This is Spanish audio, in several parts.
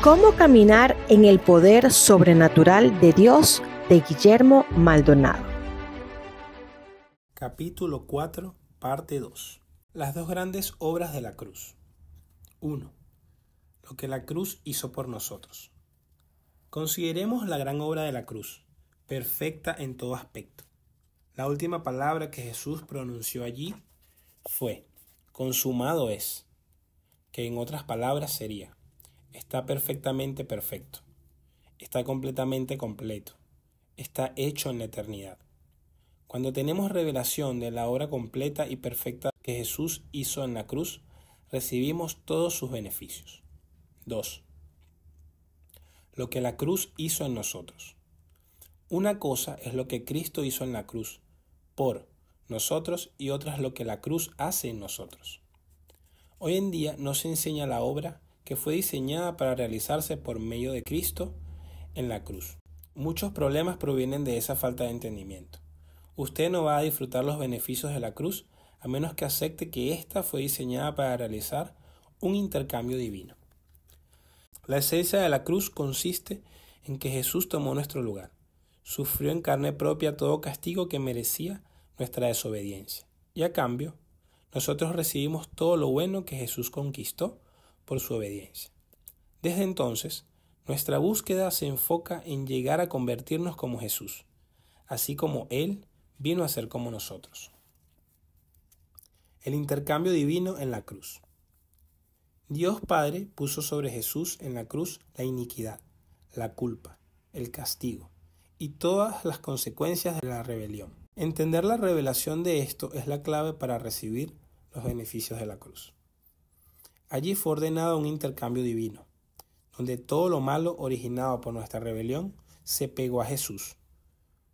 ¿Cómo caminar en el poder sobrenatural de Dios? De Guillermo Maldonado. Capítulo 4, parte 2. Las dos grandes obras de la cruz. 1. Lo que la cruz hizo por nosotros. Consideremos la gran obra de la cruz, perfecta en todo aspecto. La última palabra que Jesús pronunció allí fue: consumado es, que en otras palabras sería: está perfectamente perfecto, está completamente completo, está hecho en la eternidad. Cuando tenemos revelación de la obra completa y perfecta que Jesús hizo en la cruz, recibimos todos sus beneficios. 2. Lo que la cruz hizo en nosotros. Una cosa es lo que Cristo hizo en la cruz por nosotros y otra es lo que la cruz hace en nosotros. Hoy en día no se enseña la obra que fue diseñada para realizarse por medio de Cristo en la cruz. Muchos problemas provienen de esa falta de entendimiento. Usted no va a disfrutar los beneficios de la cruz a menos que acepte que ésta fue diseñada para realizar un intercambio divino. La esencia de la cruz consiste en que Jesús tomó nuestro lugar, sufrió en carne propia todo castigo que merecía nuestra desobediencia, y a cambio, nosotros recibimos todo lo bueno que Jesús conquistó por su obediencia. Desde entonces, nuestra búsqueda se enfoca en llegar a convertirnos como Jesús, así como Él vino a ser como nosotros. El intercambio divino en la cruz. Dios Padre puso sobre Jesús en la cruz la iniquidad, la culpa, el castigo y todas las consecuencias de la rebelión. Entender la revelación de esto es la clave para recibir los beneficios de la cruz. Allí fue ordenado un intercambio divino, donde todo lo malo originado por nuestra rebelión se pegó a Jesús,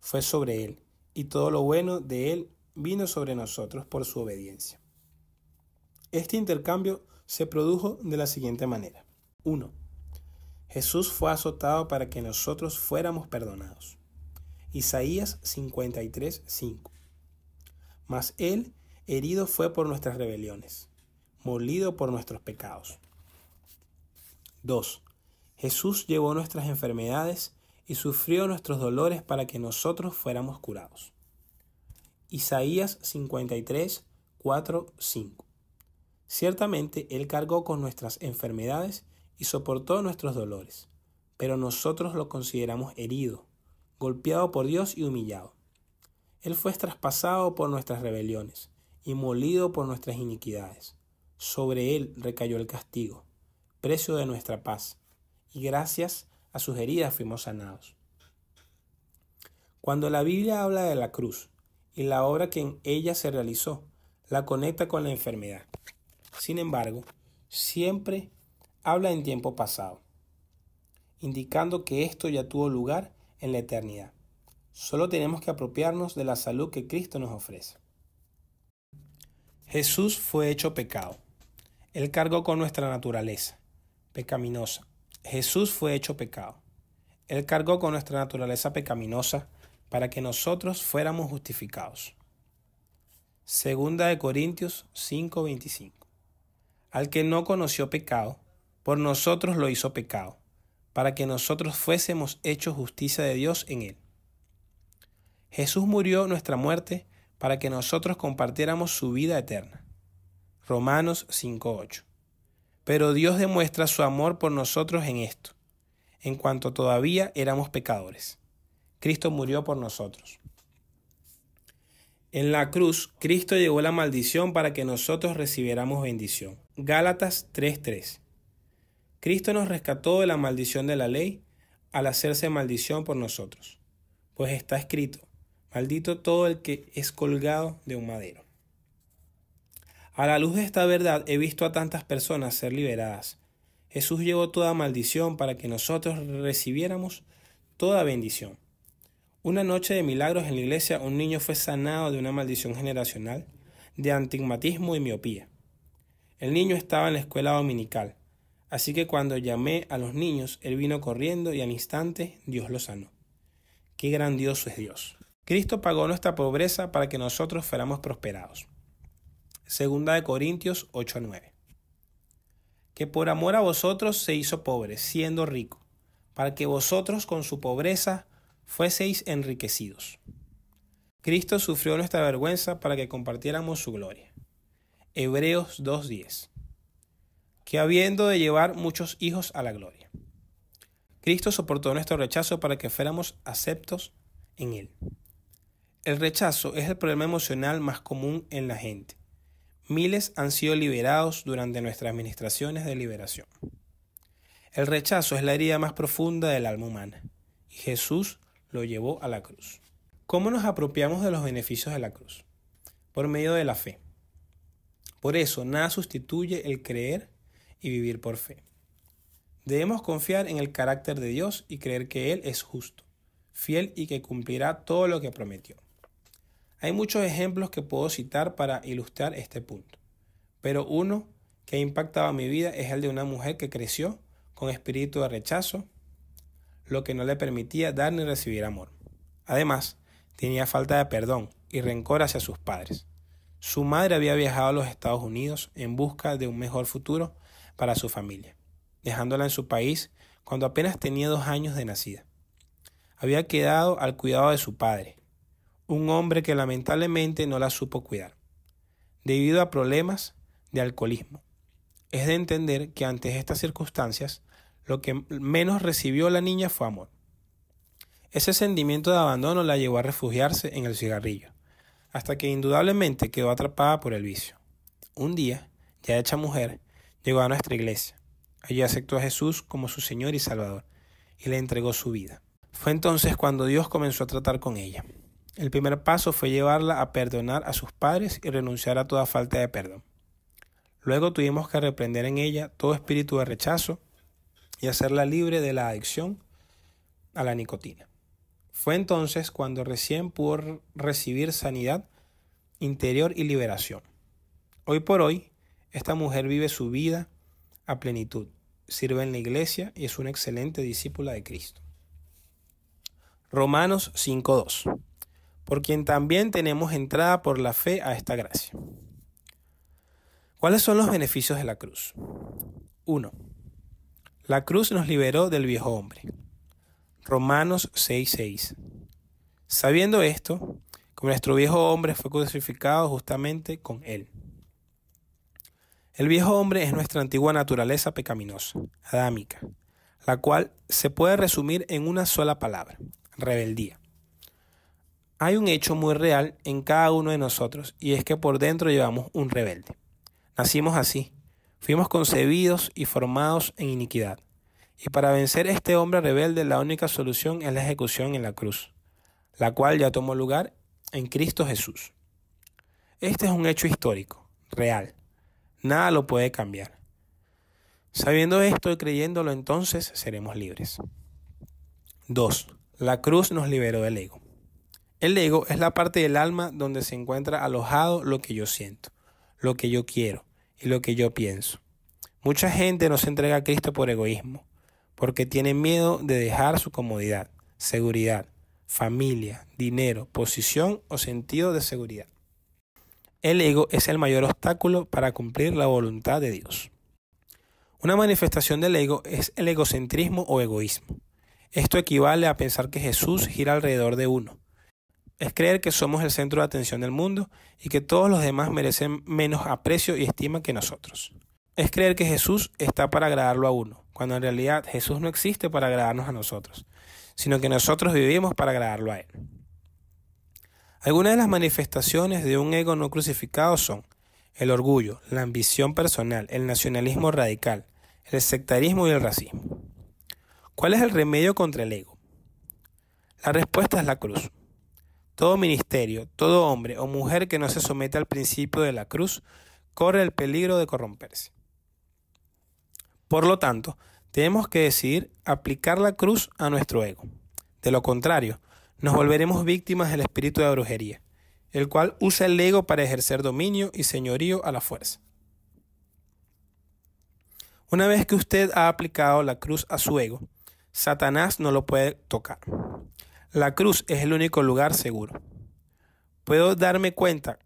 fue sobre Él, y todo lo bueno de Él vino sobre nosotros por su obediencia. Este intercambio se produjo de la siguiente manera. 1. Jesús fue azotado para que nosotros fuéramos perdonados. Isaías 53:5. Mas Él herido fue por nuestras rebeliones, molido por nuestros pecados. 2. Jesús llevó nuestras enfermedades y sufrió nuestros dolores para que nosotros fuéramos curados. Isaías 53:4-5. Ciertamente Él cargó con nuestras enfermedades y soportó nuestros dolores, pero nosotros lo consideramos herido, golpeado por Dios y humillado. Él fue traspasado por nuestras rebeliones y molido por nuestras iniquidades. Sobre Él recayó el castigo, precio de nuestra paz, y gracias a sus heridas fuimos sanados. Cuando la Biblia habla de la cruz y la obra que en ella se realizó, la conecta con la enfermedad. Sin embargo, siempre habla en tiempo pasado, indicando que esto ya tuvo lugar en la eternidad. Solo tenemos que apropiarnos de la salud que Cristo nos ofrece. Jesús fue hecho pecado. Él cargó con nuestra naturaleza pecaminosa. Jesús fue hecho pecado. Él cargó con nuestra naturaleza pecaminosa para que nosotros fuéramos justificados. 2 Corintios 5:25. Al que no conoció pecado, por nosotros lo hizo pecado, para que nosotros fuésemos hechos justicia de Dios en él. Jesús murió nuestra muerte para que nosotros compartiéramos su vida eterna. Romanos 5:8. Pero Dios demuestra su amor por nosotros en esto: en cuanto todavía éramos pecadores, Cristo murió por nosotros. En la cruz, Cristo llevó la maldición para que nosotros recibiéramos bendición. Gálatas 3:3. Cristo nos rescató de la maldición de la ley al hacerse maldición por nosotros, pues está escrito: maldito todo el que es colgado de un madero. A la luz de esta verdad he visto a tantas personas ser liberadas. Jesús llevó toda maldición para que nosotros recibiéramos toda bendición. Una noche de milagros en la iglesia, un niño fue sanado de una maldición generacional, de astigmatismo y miopía. El niño estaba en la escuela dominical, así que cuando llamé a los niños, él vino corriendo y al instante Dios lo sanó. ¡Qué grandioso es Dios! Cristo pagó nuestra pobreza para que nosotros fuéramos prosperados. 2 Corintios 8:9. que por amor a vosotros se hizo pobre, siendo rico, para que vosotros con su pobreza fueseis enriquecidos. Cristo sufrió nuestra vergüenza para que compartiéramos su gloria. Hebreos 2:10. Que habiendo de llevar muchos hijos a la gloria. Cristo soportó nuestro rechazo para que fuéramos aceptos en Él. El rechazo es el problema emocional más común en la gente. Miles han sido liberados durante nuestras administraciones de liberación. El rechazo es la herida más profunda del alma humana, y Jesús lo llevó a la cruz. ¿Cómo nos apropiamos de los beneficios de la cruz? Por medio de la fe. Por eso, nada sustituye el creer y vivir por fe. Debemos confiar en el carácter de Dios y creer que Él es justo, fiel y que cumplirá todo lo que prometió. Hay muchos ejemplos que puedo citar para ilustrar este punto, pero uno que ha impactado mi vida es el de una mujer que creció con espíritu de rechazo, lo que no le permitía dar ni recibir amor. Además, tenía falta de perdón y rencor hacia sus padres. Su madre había viajado a los Estados Unidos en busca de un mejor futuro para su familia, dejándola en su país cuando apenas tenía 2 años de nacida. Había quedado al cuidado de su padre, un hombre que lamentablemente no la supo cuidar, debido a problemas de alcoholismo. Es de entender que ante estas circunstancias, lo que menos recibió la niña fue amor. Ese sentimiento de abandono la llevó a refugiarse en el cigarrillo, hasta que indudablemente quedó atrapada por el vicio. Un día, ya hecha mujer, llegó a nuestra iglesia. Allí aceptó a Jesús como su Señor y Salvador, y le entregó su vida. Fue entonces cuando Dios comenzó a tratar con ella. El primer paso fue llevarla a perdonar a sus padres y renunciar a toda falta de perdón. Luego tuvimos que reprender en ella todo espíritu de rechazo y hacerla libre de la adicción a la nicotina. Fue entonces cuando recién pudo recibir sanidad interior y liberación. Hoy por hoy, esta mujer vive su vida a plenitud, sirve en la iglesia y es una excelente discípula de Cristo. Romanos 5:2. Por quien también tenemos entrada por la fe a esta gracia. ¿Cuáles son los beneficios de la cruz? 1. La cruz nos liberó del viejo hombre. Romanos 6:6. Sabiendo esto, que nuestro viejo hombre fue crucificado justamente con él. El viejo hombre es nuestra antigua naturaleza pecaminosa, adámica, la cual se puede resumir en una sola palabra: rebeldía. Hay un hecho muy real en cada uno de nosotros, y es que por dentro llevamos un rebelde. Nacimos así, fuimos concebidos y formados en iniquidad. Y para vencer este hombre rebelde, la única solución es la ejecución en la cruz, la cual ya tomó lugar en Cristo Jesús. Este es un hecho histórico, real. Nada lo puede cambiar. Sabiendo esto y creyéndolo, entonces seremos libres. 2. La cruz nos liberó del ego. El ego es la parte del alma donde se encuentra alojado lo que yo siento, lo que yo quiero y lo que yo pienso. Mucha gente no se entrega a Cristo por egoísmo, porque tiene miedo de dejar su comodidad, seguridad, familia, dinero, posición o sentido de seguridad. El ego es el mayor obstáculo para cumplir la voluntad de Dios. Una manifestación del ego es el egocentrismo o egoísmo. Esto equivale a pensar que Jesús gira alrededor de uno. Es creer que somos el centro de atención del mundo y que todos los demás merecen menos aprecio y estima que nosotros. Es creer que Jesús está para agradarlo a uno, cuando en realidad Jesús no existe para agradarnos a nosotros, sino que nosotros vivimos para agradarlo a Él. Algunas de las manifestaciones de un ego no crucificado son el orgullo, la ambición personal, el nacionalismo radical, el sectarismo y el racismo. ¿Cuál es el remedio contra el ego? La respuesta es la cruz. Todo ministerio, todo hombre o mujer que no se somete al principio de la cruz corre el peligro de corromperse. Por lo tanto, tenemos que decidir aplicar la cruz a nuestro ego. De lo contrario, nos volveremos víctimas del espíritu de brujería, el cual usa el ego para ejercer dominio y señorío a la fuerza. Una vez que usted ha aplicado la cruz a su ego, Satanás no lo puede tocar. La cruz es el único lugar seguro. ¿Puedo darme cuenta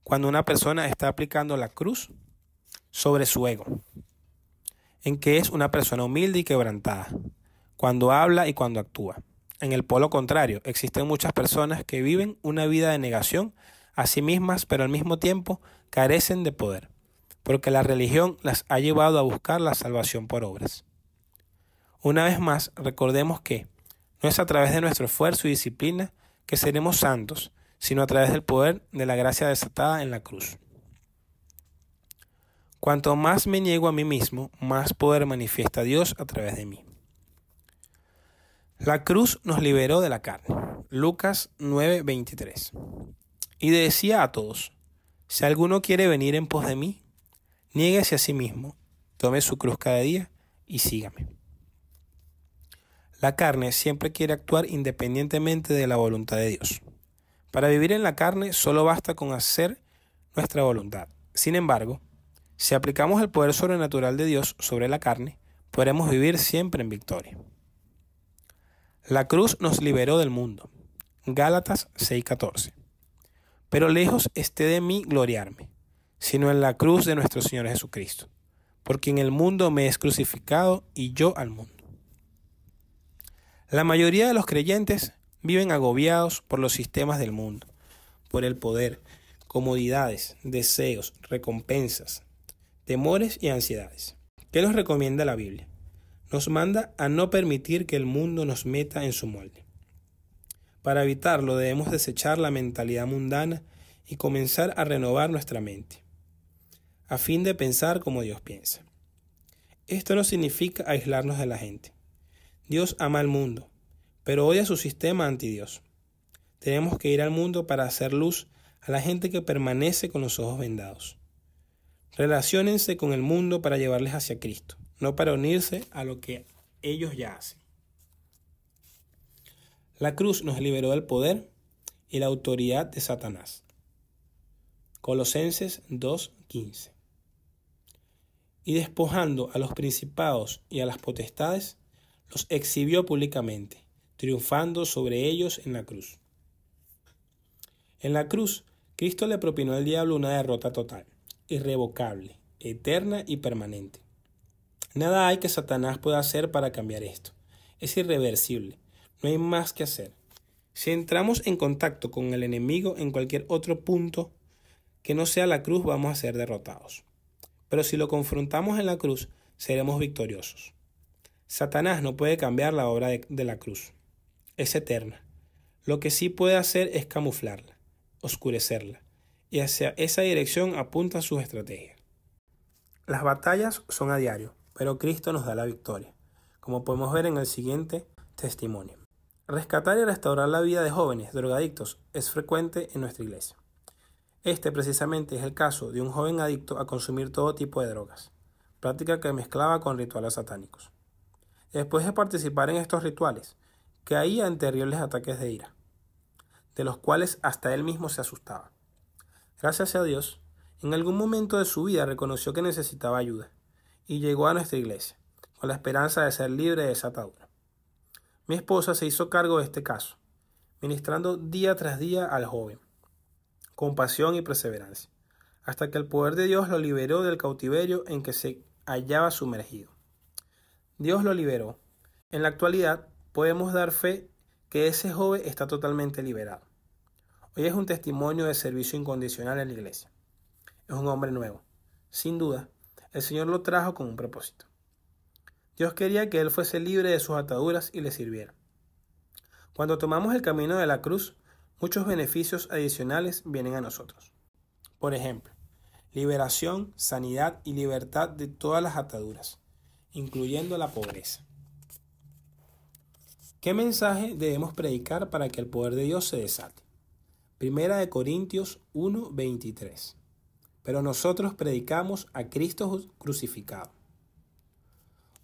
cuando una persona está aplicando la cruz sobre su ego? en que es una persona humilde y quebrantada, cuando habla y cuando actúa. En el polo contrario, existen muchas personas que viven una vida de negación a sí mismas, pero al mismo tiempo carecen de poder, porque la religión las ha llevado a buscar la salvación por obras. Una vez más, recordemos que no es a través de nuestro esfuerzo y disciplina que seremos santos, sino a través del poder de la gracia desatada en la cruz. Cuanto más me niego a mí mismo, más poder manifiesta Dios a través de mí. La cruz nos liberó de la carne. Lucas 9:23. Y decía a todos: si alguno quiere venir en pos de mí, niéguese a sí mismo, tome su cruz cada día y sígame. La carne siempre quiere actuar independientemente de la voluntad de Dios. Para vivir en la carne solo basta con hacer nuestra voluntad. Sin embargo, si aplicamos el poder sobrenatural de Dios sobre la carne, podremos vivir siempre en victoria. La cruz nos liberó del mundo. Gálatas 6:14. Pero lejos esté de mí gloriarme, sino en la cruz de nuestro Señor Jesucristo, porque en el mundo me es crucificado y yo al mundo. La mayoría de los creyentes viven agobiados por los sistemas del mundo, por el poder, comodidades, deseos, recompensas, temores y ansiedades. ¿Qué nos recomienda la Biblia? Nos manda a no permitir que el mundo nos meta en su molde. Para evitarlo debemos desechar la mentalidad mundana y comenzar a renovar nuestra mente, a fin de pensar como Dios piensa. Esto no significa aislarnos de la gente. Dios ama al mundo, pero odia su sistema anti Dios. Tenemos que ir al mundo para hacer luz a la gente que permanece con los ojos vendados. Relaciónense con el mundo para llevarles hacia Cristo, no para unirse a lo que ellos ya hacen. La cruz nos liberó del poder y la autoridad de Satanás. Colosenses 2:15. Y despojando a los principados y a las potestades, los exhibió públicamente, triunfando sobre ellos en la cruz. En la cruz, Cristo le propinó al diablo una derrota total, irrevocable, eterna y permanente. Nada hay que Satanás pueda hacer para cambiar esto. Es irreversible. No hay más que hacer. Si entramos en contacto con el enemigo en cualquier otro punto que no sea la cruz, vamos a ser derrotados. Pero si lo confrontamos en la cruz, seremos victoriosos. Satanás no puede cambiar la obra de la cruz. Es eterna. Lo que sí puede hacer es camuflarla, oscurecerla, y hacia esa dirección apuntan sus estrategias. Las batallas son a diario, pero Cristo nos da la victoria, como podemos ver en el siguiente testimonio. Rescatar y restaurar la vida de jóvenes drogadictos es frecuente en nuestra iglesia. Este precisamente es el caso de un joven adicto a consumir todo tipo de drogas, práctica que mezclaba con rituales satánicos. Después de participar en estos rituales, caía en terribles ataques de ira, de los cuales hasta él mismo se asustaba. Gracias a Dios, en algún momento de su vida reconoció que necesitaba ayuda y llegó a nuestra iglesia, con la esperanza de ser libre de esa atadura. Mi esposa se hizo cargo de este caso, ministrando día tras día al joven, con pasión y perseverancia, hasta que el poder de Dios lo liberó del cautiverio en que se hallaba sumergido. Dios lo liberó. En la actualidad podemos dar fe que ese joven está totalmente liberado. Hoy es un testimonio de servicio incondicional en la iglesia. Es un hombre nuevo. Sin duda, el Señor lo trajo con un propósito. Dios quería que él fuese libre de sus ataduras y le sirviera. Cuando tomamos el camino de la cruz, muchos beneficios adicionales vienen a nosotros. Por ejemplo, liberación, sanidad y libertad de todas las ataduras, incluyendo la pobreza. ¿Qué mensaje debemos predicar para que el poder de Dios se desate? 1 Corintios 1:23. Pero nosotros predicamos a Cristo crucificado.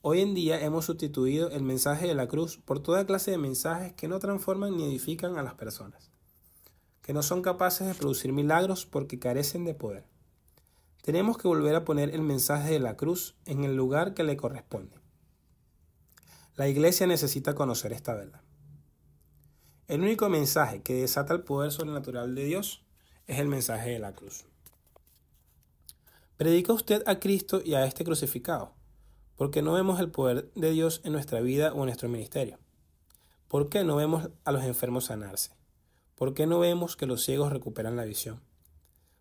Hoy en día hemos sustituido el mensaje de la cruz por toda clase de mensajes que no transforman ni edifican a las personas, que no son capaces de producir milagros porque carecen de poder. Tenemos que volver a poner el mensaje de la cruz en el lugar que le corresponde. La iglesia necesita conocer esta verdad. El único mensaje que desata el poder sobrenatural de Dios es el mensaje de la cruz. ¿Predica usted a Cristo y a este crucificado? ¿Por qué no vemos el poder de Dios en nuestra vida o en nuestro ministerio? ¿Por qué no vemos a los enfermos sanarse? ¿Por qué no vemos que los ciegos recuperan la visión?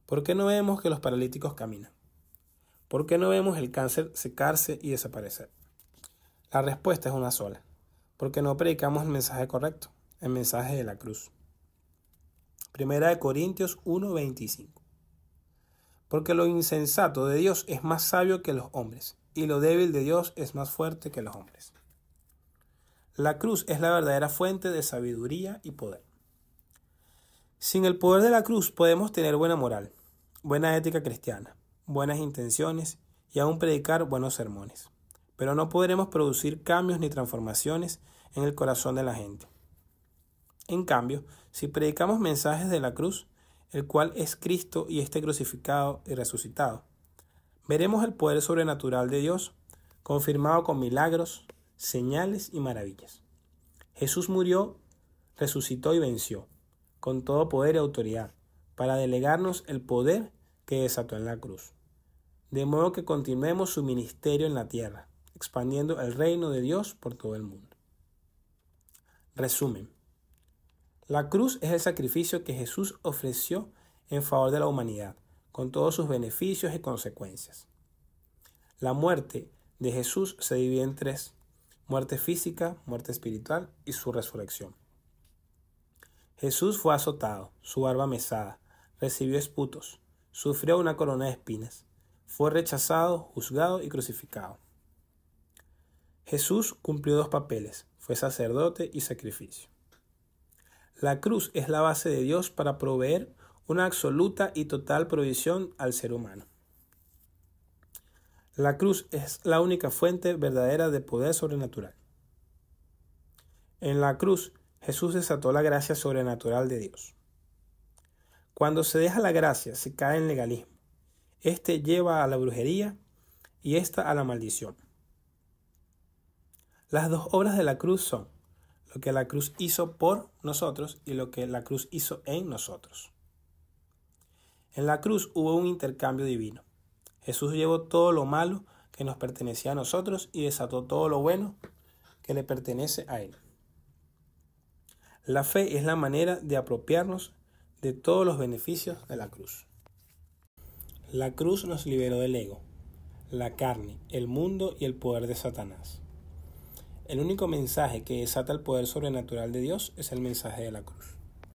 ¿Por qué no vemos que los paralíticos caminan? ¿Por qué no vemos el cáncer secarse y desaparecer? La respuesta es una sola. Porque no predicamos el mensaje correcto, el mensaje de la cruz. 1 Corintios 1:25. Porque lo insensato de Dios es más sabio que los hombres, y lo débil de Dios es más fuerte que los hombres. La cruz es la verdadera fuente de sabiduría y poder. Sin el poder de la cruz podemos tener buena moral, buena ética cristiana, buenas intenciones y aún predicar buenos sermones. Pero no podremos producir cambios ni transformaciones en el corazón de la gente. En cambio, si predicamos mensajes de la cruz, el cual es Cristo y este crucificado y resucitado, veremos el poder sobrenatural de Dios confirmado con milagros, señales y maravillas. Jesús murió, resucitó y venció, con todo poder y autoridad, para delegarnos el poder que desató en la cruz. De modo que continuemos su ministerio en la tierra, expandiendo el reino de Dios por todo el mundo. Resumen. La cruz es el sacrificio que Jesús ofreció en favor de la humanidad, con todos sus beneficios y consecuencias. La muerte de Jesús se divide en tres: muerte física, muerte espiritual y su resurrección. Jesús fue azotado, su barba mesada, recibió esputos, sufrió una corona de espinas, fue rechazado, juzgado y crucificado. Jesús cumplió dos papeles, fue sacerdote y sacrificio. La cruz es la base de Dios para proveer una absoluta y total provisión al ser humano. La cruz es la única fuente verdadera de poder sobrenatural. En la cruz, Jesús desató la gracia sobrenatural de Dios. Cuando se deja la gracia, se cae en legalismo. Este lleva a la brujería y esta a la maldición. Las dos obras de la cruz son lo que la cruz hizo por nosotros y lo que la cruz hizo en nosotros. En la cruz hubo un intercambio divino. Jesús llevó todo lo malo que nos pertenecía a nosotros y desató todo lo bueno que le pertenece a Él. La fe es la manera de apropiarnos de todos los beneficios de la cruz. La cruz nos liberó del ego, la carne, el mundo y el poder de Satanás. El único mensaje que desata el poder sobrenatural de Dios es el mensaje de la cruz.